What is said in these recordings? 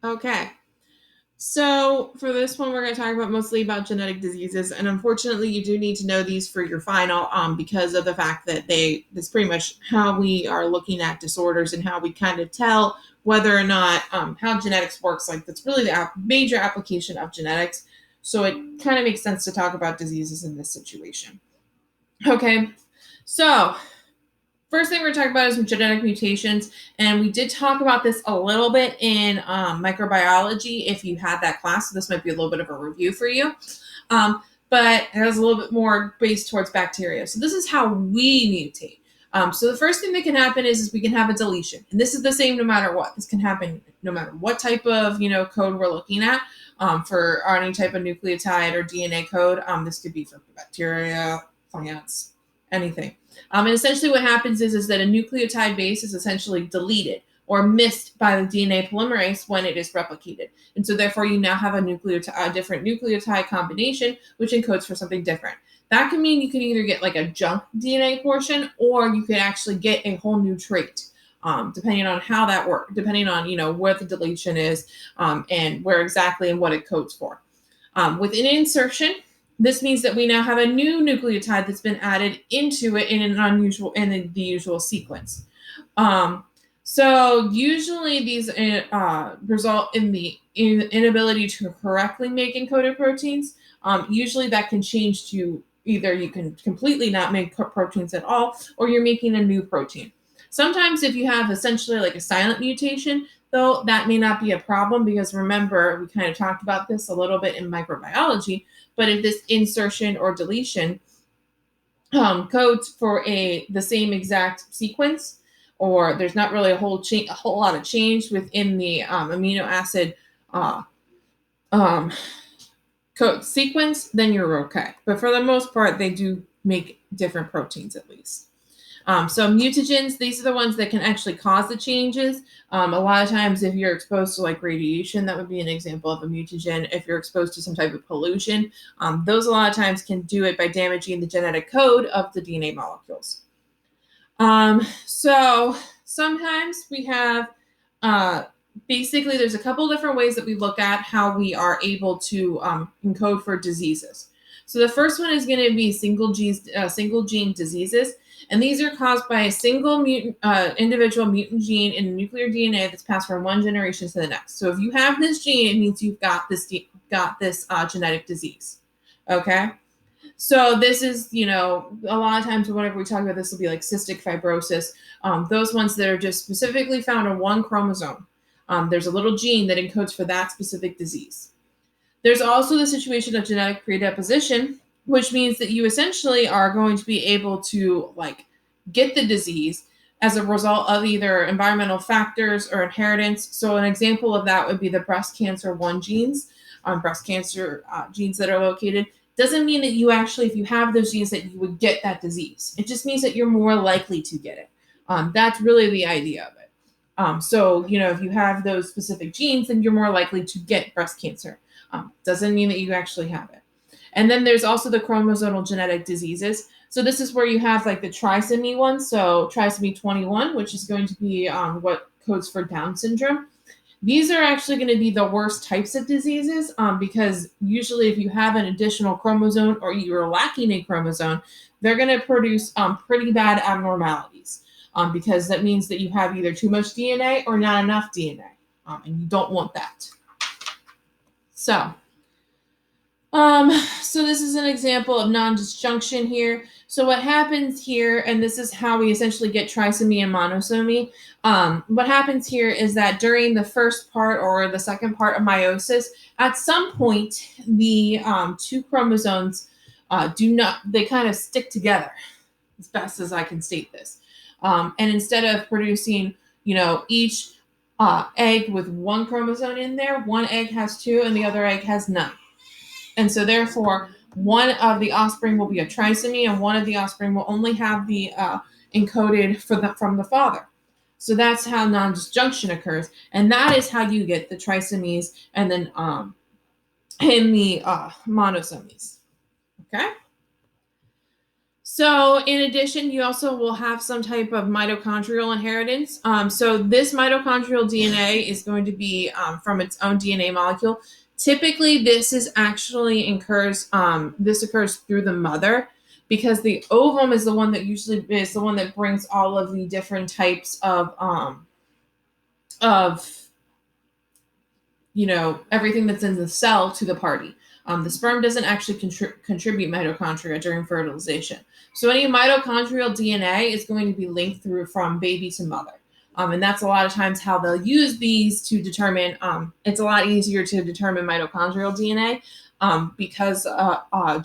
Okay. So for this one, we're going to talk about mostly about genetic diseases, and unfortunately, you do need to know these for your final, because of the fact that that's pretty much how we are looking at disorders and how we kind of tell whether or not how genetics works. Like that's really the major application of genetics. So it kind of makes sense to talk about diseases in this situation. Okay, so first thing we're going to talk about is genetic mutations, and we did talk about this a little bit in microbiology if you had that class, so this might be a little bit of a review for you, but it has a little bit more based towards bacteria. So this is how we mutate. So the first thing that can happen is we can have a deletion, and this is the same no matter what. This can happen no matter what type of code we're looking at. For any type of nucleotide or DNA code, this could be for bacteria, plants, anything. And essentially what happens is that a nucleotide base is essentially deleted or missed by the DNA polymerase when it is replicated. And so therefore you now have a different nucleotide combination which encodes for something different. That can mean you can either get like a junk DNA portion or you can actually get a whole new trait. Depending on how that works, depending on where the deletion is and where exactly and what it codes for. With an insertion, this means that we now have a new nucleotide that's been added into it in the usual sequence. So usually these result in the inability to correctly make encoded proteins. Usually that can change to either you can completely not make proteins at all, or you're making a new protein. Sometimes if you have essentially like a silent mutation, though, that may not be a problem because remember, we kind of talked about this a little bit in microbiology, but if this insertion or deletion codes for the same exact sequence, or there's not really a whole lot of change within the amino acid code sequence, then you're okay. But for the most part, they do make different proteins at least. So mutagens, these are the ones that can actually cause the changes. A lot of times if you're exposed to like radiation, that would be an example of a mutagen. If you're exposed to some type of pollution, those a lot of times can do it by damaging the genetic code of the DNA molecules. So sometimes we have, basically there's a couple different ways that we look at how we are able to encode for diseases. So the first one is going to be single gene diseases. And these are caused by a single individual mutant gene in nuclear DNA that's passed from one generation to the next. So if you have this gene, it means you've got this genetic disease. Okay? So this is, a lot of times whenever we talk about this, will be like cystic fibrosis. Those ones that are just specifically found on one chromosome. There's a little gene that encodes for that specific disease. There's also the situation of genetic predisposition, which means that you essentially are going to be able to get the disease as a result of either environmental factors or inheritance. So an example of that would be the breast cancer 1 genes, breast cancer genes that are located. Doesn't mean that you actually, if you have those genes, that you would get that disease. It just means that you're more likely to get it. That's really the idea of it. So, if you have those specific genes, then you're more likely to get breast cancer. Doesn't mean that you actually have it. And then there's also the chromosomal genetic diseases. So this is where you have like the trisomy one. So trisomy 21, which is going to be what codes for Down syndrome. These are actually going to be the worst types of diseases because usually if you have an additional chromosome or you're lacking a chromosome, they're going to produce pretty bad abnormalities because that means that you have either too much DNA or not enough DNA, and you don't want that. So this is an example of non-disjunction here. So what happens here, and this is how we essentially get trisomy and monosomy. What happens here is that during the first part or the second part of meiosis, at some point, the 2 chromosomes they kind of stick together, as best as I can state this. And instead of producing, each egg with 1 chromosome in there, one egg has 2 and the other egg has none. And so therefore, one of the offspring will be a trisomy and one of the offspring will only have the encoded from the father. So that's how non-disjunction occurs. And that is how you get the trisomies and then the monosomies. Okay? So in addition, you also will have some type of mitochondrial inheritance. So this mitochondrial DNA is going to be from its own DNA molecule. Typically, this is actually this occurs through the mother, because the ovum is the one that usually is the one that brings all of the different types of everything that's in the cell to the party. The sperm doesn't actually contribute mitochondria during fertilization. So any mitochondrial DNA is going to be linked through from baby to mother. And that's a lot of times how they'll use these to determine, it's a lot easier to determine mitochondrial DNA because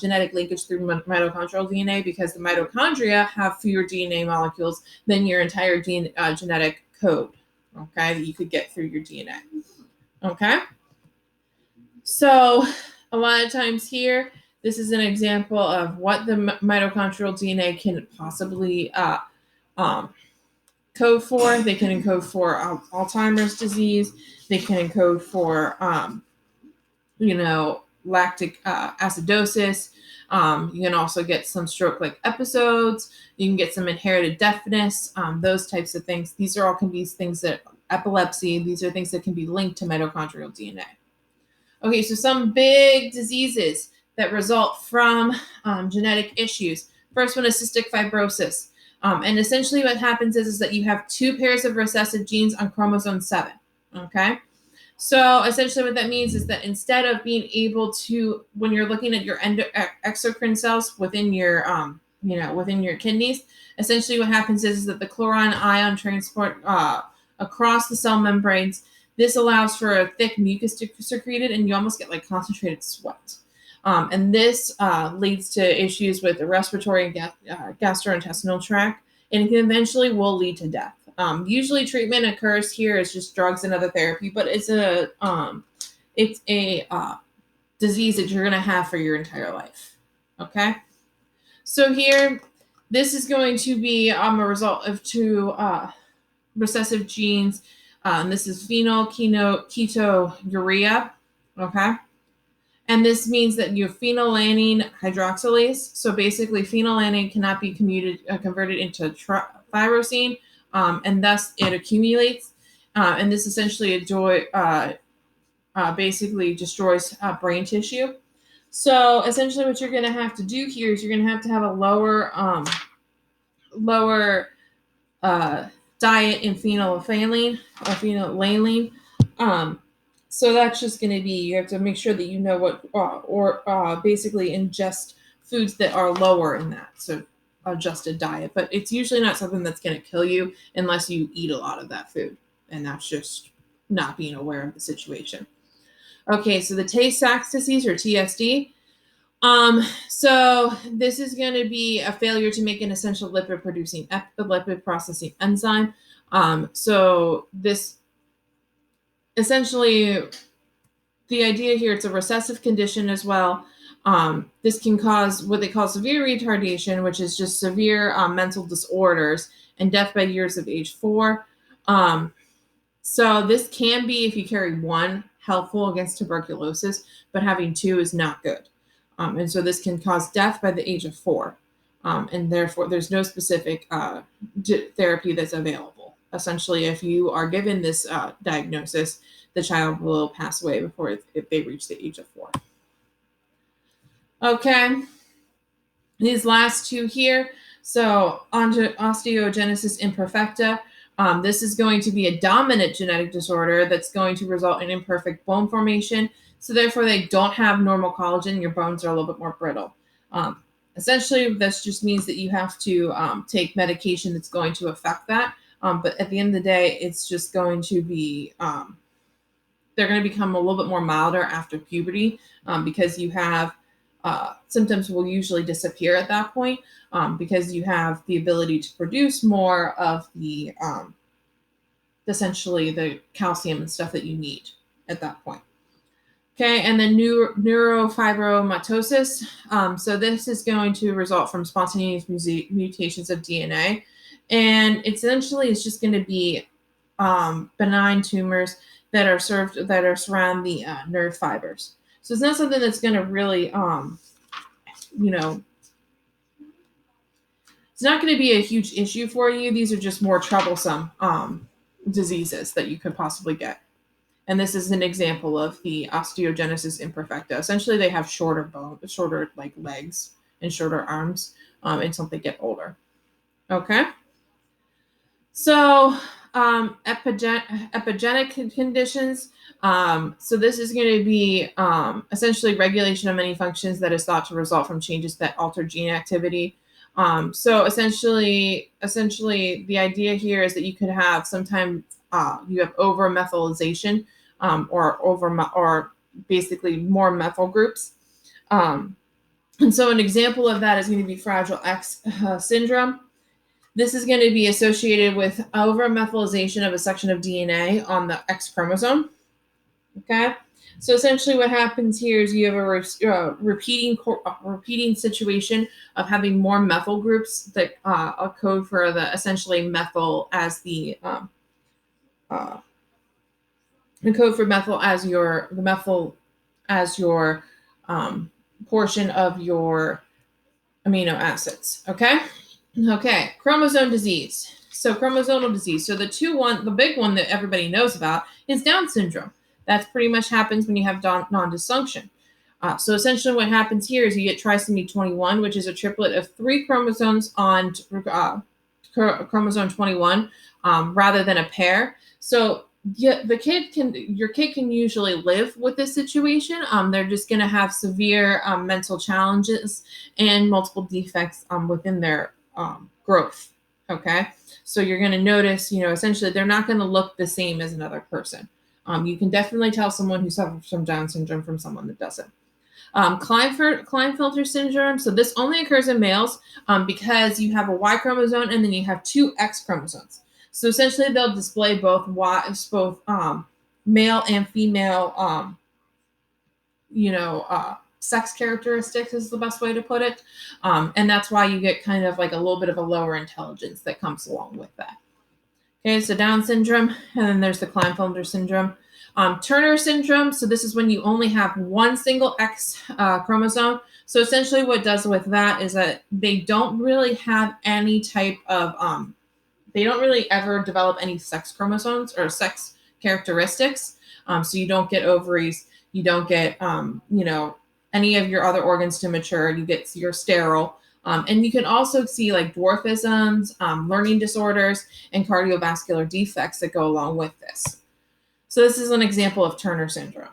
genetic linkage through mitochondrial DNA, because the mitochondria have fewer DNA molecules than your entire genetic code, okay, that you could get through your DNA. Okay, so a lot of times here, this is an example of what the mitochondrial DNA can possibly code for. They can encode for Alzheimer's disease. They can encode for, lactic acidosis. You can also get some stroke-like episodes. You can get some inherited deafness, those types of things. These are all can be things that epilepsy. These are things that can be linked to mitochondrial DNA. Okay, so some big diseases that result from genetic issues. First one is cystic fibrosis. And essentially what happens is that you have 2 pairs of recessive genes on chromosome 7, okay? So essentially what that means is that instead of being able to, when you're looking at your exocrine cells within your, within your kidneys, essentially what happens is that the chlorine ion transport across the cell membranes, this allows for a thick mucus to be secreted, and you almost get like concentrated sweat. And this leads to issues with the respiratory and gastrointestinal tract, and it can eventually will lead to death. Usually treatment occurs here as just drugs and other therapy, but it's a disease that you're going to have for your entire life. Okay? So here, this is going to be a result of 2 recessive genes. This is phenylketonuria, okay? And this means that you have phenylalanine hydroxylase. So basically, phenylalanine cannot be converted into tyrosine, and thus it accumulates. And this essentially basically destroys brain tissue. So essentially, what you're going to have to do here is you're going to have a lower diet in phenylalanine or phenylalanine. So that's just going to be, you have to make sure that you know what, basically ingest foods that are lower in that. So adjusted diet, but it's usually not something that's going to kill you unless you eat a lot of that food. And that's just not being aware of the situation. Okay, so the Tay-Sachs disease or TSD. So this is going to be a failure to make an essential lipid processing enzyme. So this essentially, the idea here, it's a recessive condition as well. This can cause what they call severe retardation, which is just severe mental disorders and death by years of age 4. So this can be, if you carry 1, helpful against tuberculosis, but having 2 is not good. And so this can cause death by the age of 4. And therefore, there's no specific therapy that's available. Essentially, if you are given this diagnosis, the child will pass away before if they reach the age of 4. Okay. These last 2 here. So osteogenesis imperfecta. This is going to be a dominant genetic disorder that's going to result in imperfect bone formation. So therefore, they don't have normal collagen. Your bones are a little bit more brittle. Essentially, this just means that you have to take medication that's going to affect that. But at the end of the day, it's just going to be, they're going to become a little bit more milder after puberty because you have symptoms will usually disappear at that point because you have the ability to produce more of the essentially the calcium and stuff that you need at that point. Okay, and then neurofibromatosis. So this is going to result from spontaneous mutations of DNA. And essentially it's just going to be benign tumors that surround the nerve fibers. So it's not something that's going to really, It's not going to be a huge issue for you. These are just more troublesome diseases that you could possibly get. And this is an example of the osteogenesis imperfecta. Essentially, they have shorter like legs and shorter arms until they get older. Okay. So epigenic conditions. So this is going to be essentially regulation of many functions that is thought to result from changes that alter gene activity. So essentially, the idea here is that you could have sometimes you have over methylation or basically more methyl groups. And so an example of that is going to be Fragile X syndrome. This is going to be associated with over-methylation of a section of DNA on the X chromosome. Okay, so essentially what happens here is you have a repeating situation of having more methyl groups that code for the essentially methyl as the code for methyl as your portion of your amino acids. Okay, chromosome disease. So chromosomal disease. So the big one that everybody knows about is Down syndrome. That pretty much happens when you have non-dysfunction. So essentially what happens here is you get trisomy 21, which is a triplet of 3 chromosomes on chromosome 21 rather than a pair. So your kid can usually live with this situation. They're just going to have severe mental challenges and multiple defects within their growth. Okay, so you're going to notice, essentially they're not going to look the same as another person. You can definitely tell someone who suffers from Down syndrome from someone that doesn't. Klinefelter syndrome. So this only occurs in males because you have a Y chromosome and then you have 2 X chromosomes. So essentially, they'll display both male and female, sex characteristics is the best way to put it. And that's why you get kind of like a little bit of a lower intelligence that comes along with that. Okay, so Down syndrome, and then there's the Klinefelter syndrome. Turner syndrome, so this is when you only have one single X chromosome. So essentially what it does with that is that they don't really have any type of, they don't really ever develop any sex chromosomes or sex characteristics. So you don't get ovaries, you don't get, any of your other organs to mature, you're sterile. And you can also see like dwarfisms, learning disorders, and cardiovascular defects that go along with this. So this is an example of Turner syndrome.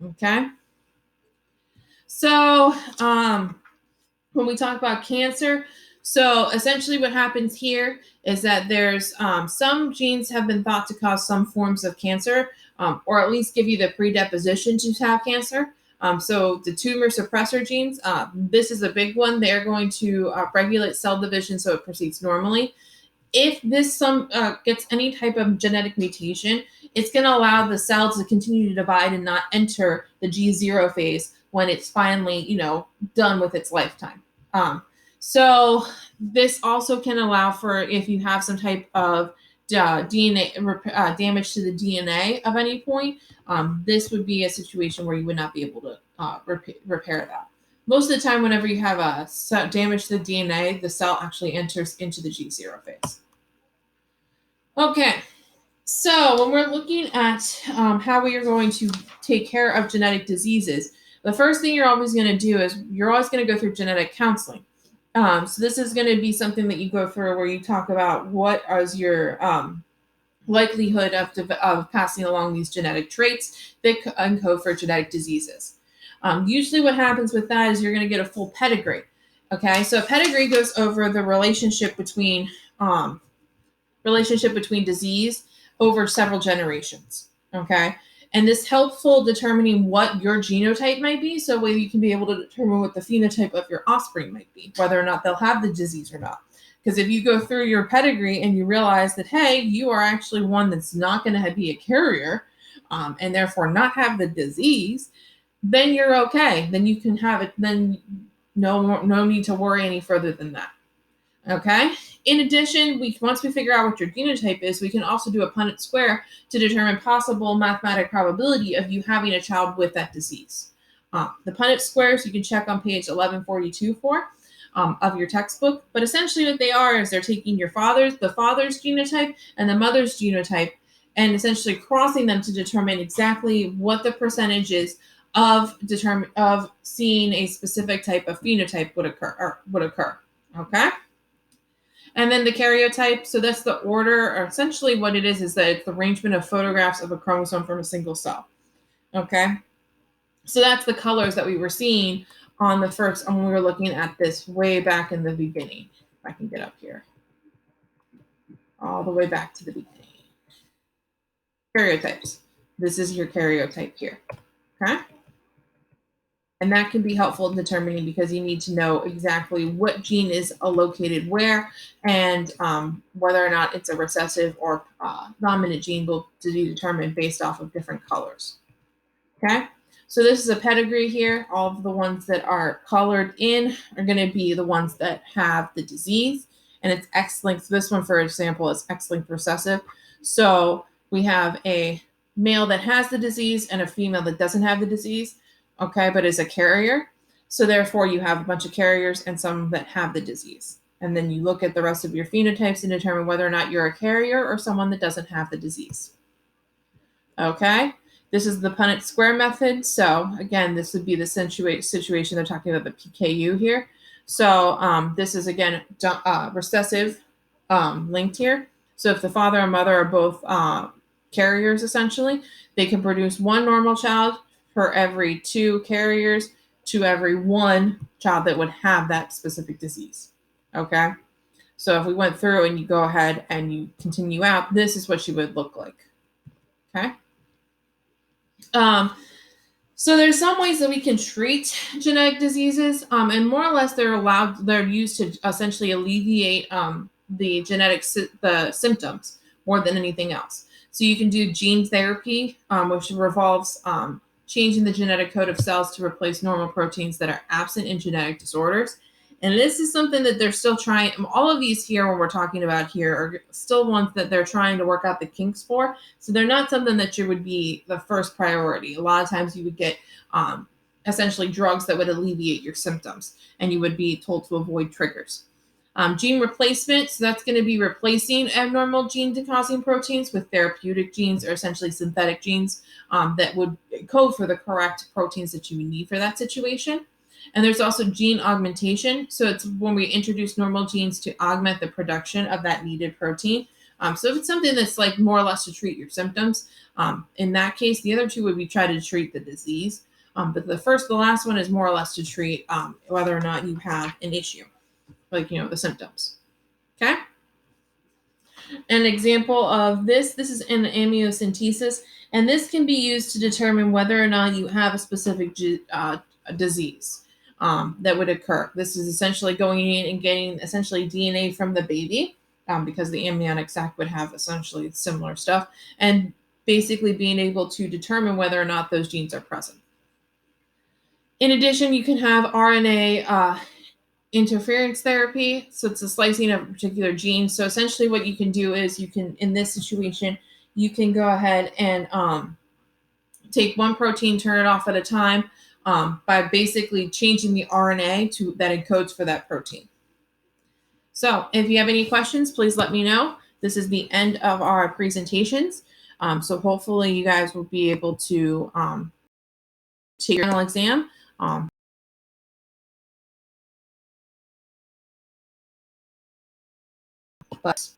Okay. So when we talk about cancer, so essentially what happens here is that there's some genes have been thought to cause some forms of cancer, or at least give you the predisposition to have cancer. So the tumor suppressor genes, this is a big one. They're going to regulate cell division so it proceeds normally. If this gets any type of genetic mutation, it's going to allow the cells to continue to divide and not enter the G0 phase when it's finally, done with its lifetime. So this also can allow for if you have some type of DNA damage to the DNA of any point, this would be a situation where you would not be able to repair that. Most of the time, whenever you have a damage to the DNA, the cell actually enters into the G0 phase. Okay, so when we're looking at how we are going to take care of genetic diseases, the first thing you're always going to do is you're always going to go through genetic counseling. So this is going to be something that you go through where you talk about what is your likelihood of passing along these genetic traits that encode for genetic diseases. Usually what happens with that is you're going to get a full pedigree. Okay, so a pedigree goes over the relationship between disease over several generations. Okay, and this helpful determining what your genotype might be, so whether you can be able to determine what the phenotype of your offspring might be, whether or not they'll have the disease or not. Because if you go through your pedigree and you realize that, hey, you are actually one that's not going to be a carrier and therefore not have the disease, then you're okay. Then you can have it. Then no need to worry any further than that. Okay. In addition, once we figure out what your genotype is, we can also do a Punnett square to determine possible mathematical probability of you having a child with that disease. The Punnett squares you can check on page 1142 for. of your textbook. But essentially what they are is they're taking the father's genotype and the mother's genotype and essentially crossing them to determine exactly what the percentage is of seeing a specific type of phenotype would occur. Okay. And then the karyotype, so that's the order, or essentially what it is that it's the arrangement of photographs of a chromosome from a single cell. Okay. So that's the colors that we were seeing on the first, when we were looking at this way back in the beginning. If I can get up here. All the way back to the beginning. Karyotypes. This is your karyotype here. Okay. And that can be helpful in determining because you need to know exactly what gene is located where and whether or not it's a recessive or dominant gene will be determined based off of different colors. Okay, so this is a pedigree here. All of the ones that are colored in are going to be the ones that have the disease, and it's X-linked. This one, for example, is X-linked recessive. So we have a male that has the disease and a female that doesn't have the disease, okay, but is a carrier. So therefore, you have a bunch of carriers and some that have the disease. And then you look at the rest of your phenotypes and determine whether or not you're a carrier or someone that doesn't have the disease. Okay. This is the Punnett square method. So again, this would be the situation they're talking about the PKU here. So this is again recessive linked here. So if the father and mother are both carriers, essentially, they can produce one normal child for every 2 carriers to every 1 child that would have that specific disease. Okay. So if we went through and you go ahead and you continue out, this is what she would look like. Okay. So there's some ways that we can treat genetic diseases, and more or less they're used to essentially alleviate the symptoms more than anything else. So you can do gene therapy, which revolves changing the genetic code of cells to replace normal proteins that are absent in genetic disorders. And this is something that they're still trying. All of these here, when we're talking about here, are still ones that they're trying to work out the kinks for. So they're not something that you would be the first priority. A lot of times you would get essentially drugs that would alleviate your symptoms, and you would be told to avoid triggers. Gene replacement, so that's going to be replacing abnormal gene-causing proteins with therapeutic genes or essentially synthetic genes that would code for the correct proteins that you would need for that situation. And there's also gene augmentation. So it's when we introduce normal genes to augment the production of that needed protein. So if it's something that's like more or less to treat your symptoms, in that case, the other 2 would be try to treat the disease. But the last one is more or less to treat whether or not you have an issue, like, the symptoms. Okay. An example of this is an amniocentesis, and this can be used to determine whether or not you have a specific disease that would occur. This is essentially going in and getting essentially DNA from the baby because the amniotic sac would have essentially similar stuff, and basically being able to determine whether or not those genes are present. In addition, you can have RNA interference therapy. So it's a slicing of a particular gene. So essentially what you can do is in this situation, you can go ahead and take one protein, turn it off at a time by basically changing the RNA that encodes for that protein. So if you have any questions, please let me know. This is the end of our presentations. So hopefully you guys will be able to take your final exam. But